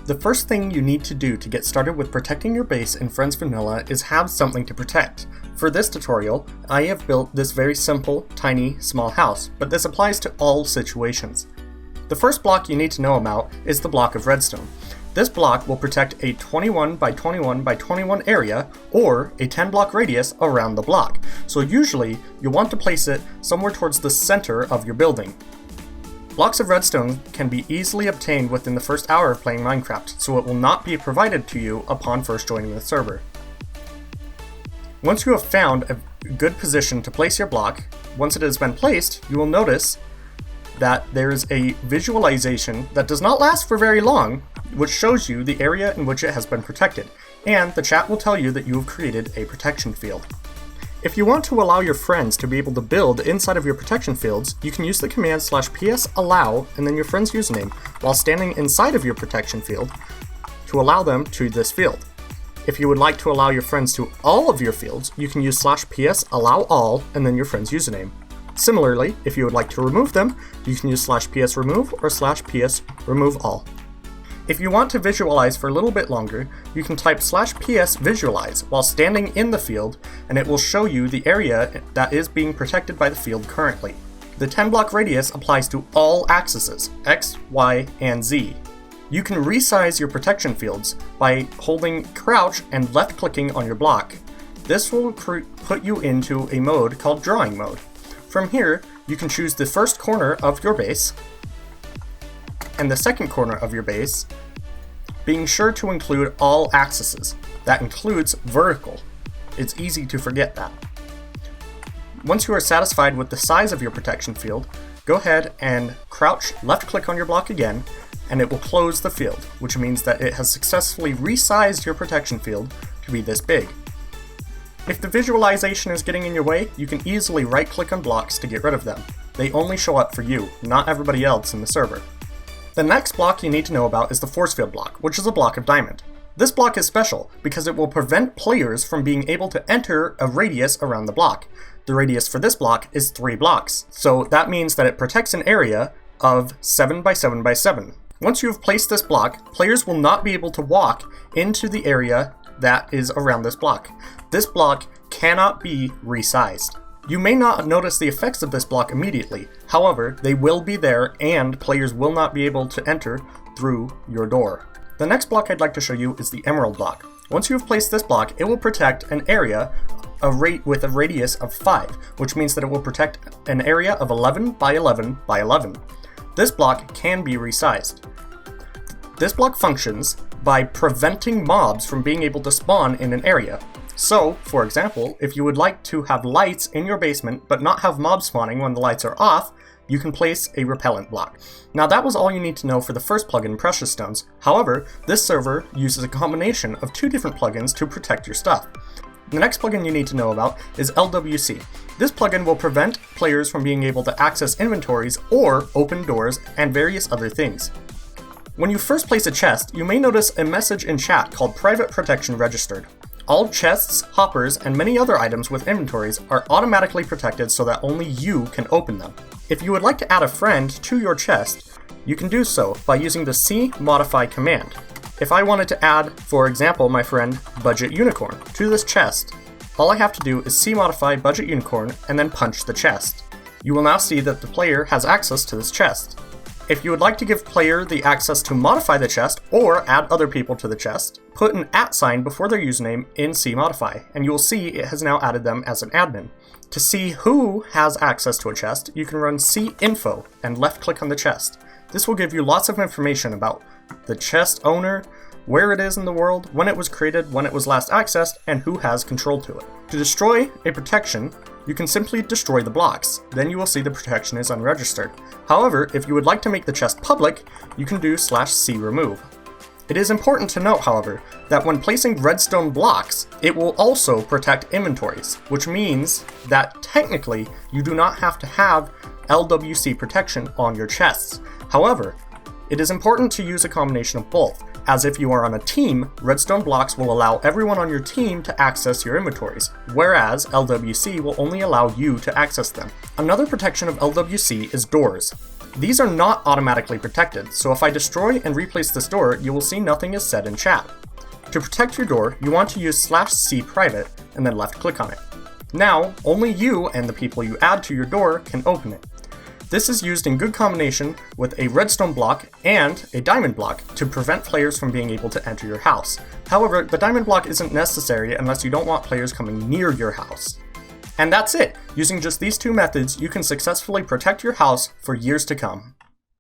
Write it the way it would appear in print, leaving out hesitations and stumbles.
The first thing you need to do to get started with protecting your base in Friends Vanilla is have something to protect. For this tutorial, I have built this very simple, tiny, small house, but this applies to all situations. The first block you need to know about is the block of redstone. This block will protect a 21 by 21 by 21 area or a 10 block radius around the block, so usually you'll want to place it somewhere towards the center of your building. Blocks of redstone can be easily obtained within the first hour of playing Minecraft, so it will not be provided to you upon first joining the server. Once you have found a good position to place your block, once it has been placed, you will notice that there is a visualization that does not last for very long, which shows you the area in which it has been protected, and the chat will tell you that you have created a protection field. If you want to allow your friends to be able to build inside of your protection fields, you can use the command /psallow and then your friend's username while standing inside of your protection field to allow them to this field. If you would like to allow your friends to all of your fields, you can use /psallow and then your friend's username. Similarly, if you would like to remove them, you can use /psremove or /psremoveall. If you want to visualize for a little bit longer, you can type /psvisualize while standing in the field, and it will show you the area that is being protected by the field currently. The 10 block radius applies to all axes, X, Y, and Z. You can resize your protection fields by holding crouch and left clicking on your block. This will put you into a mode called drawing mode. From here, you can choose the first corner of your base and the second corner of your base, being sure to include all axes. That includes vertical. It's easy to forget that. Once you are satisfied with the size of your protection field, go ahead and crouch left click on your block again, and it will close the field, which means that it has successfully resized your protection field to be this big. If the visualization is getting in your way, you can easily right click on blocks to get rid of them. They only show up for you, not everybody else in the server. The next block you need to know about is the force field block, which is a block of diamond. This block is special because it will prevent players from being able to enter a radius around the block. The radius for this block is 3 blocks, so that means that it protects an area of 7 by 7 by 7. Once you have placed this block, players will not be able to walk into the area that is around this block. This block cannot be resized. You may not notice the effects of this block immediately, however, they will be there and players will not be able to enter through your door. The next block I'd like to show you is the emerald block. Once you have placed this block, it will protect an area with a radius of 5, which means that it will protect an area of 11 by 11 by 11. This block can be resized. This block functions by preventing mobs from being able to spawn in an area. So, for example, if you would like to have lights in your basement but not have mobs spawning when the lights are off, you can place a repellent block. Now that was all you need to know for the first plugin, Precious Stones. However, this server uses a combination of 2 different plugins to protect your stuff. The next plugin you need to know about is LWC. This plugin will prevent players from being able to access inventories or open doors and various other things. When you first place a chest, you may notice a message in chat called Private Protection Registered. All chests, hoppers, and many other items with inventories are automatically protected so that only you can open them. If you would like to add a friend to your chest, you can do so by using the cmodify command. If I wanted to add, for example, my friend Budget Unicorn to this chest, all I have to do is cmodify Budget Unicorn and then punch the chest. You will now see that the player has access to this chest. If you would like to give player the access to modify the chest or add other people to the chest, put an @ before their username in cmodify, and you will see it has now added them as an admin. To see who has access to a chest, you can run cinfo and left click on the chest. This will give you lots of information about the chest owner, where it is in the world, when it was created, when it was last accessed, and who has control to it. To destroy a protection, you can simply destroy the blocks. Then you will see the protection is unregistered. However, if you would like to make the chest public, you can do /cremove. It is important to note, however, that when placing redstone blocks, it will also protect inventories, which means that technically you do not have to have LWC protection on your chests. However, it is important to use a combination of both, as if you are on a team, redstone blocks will allow everyone on your team to access your inventories, whereas LWC will only allow you to access them. Another protection of LWC is doors. These are not automatically protected, so if I destroy and replace this door, you will see nothing is said in chat. To protect your door, you want to use /c private and then left click on it. Now, only you and the people you add to your door can open it. This is used in good combination with a redstone block and a diamond block to prevent players from being able to enter your house. However, the diamond block isn't necessary unless you don't want players coming near your house. And that's it! Using just these two methods, you can successfully protect your house for years to come.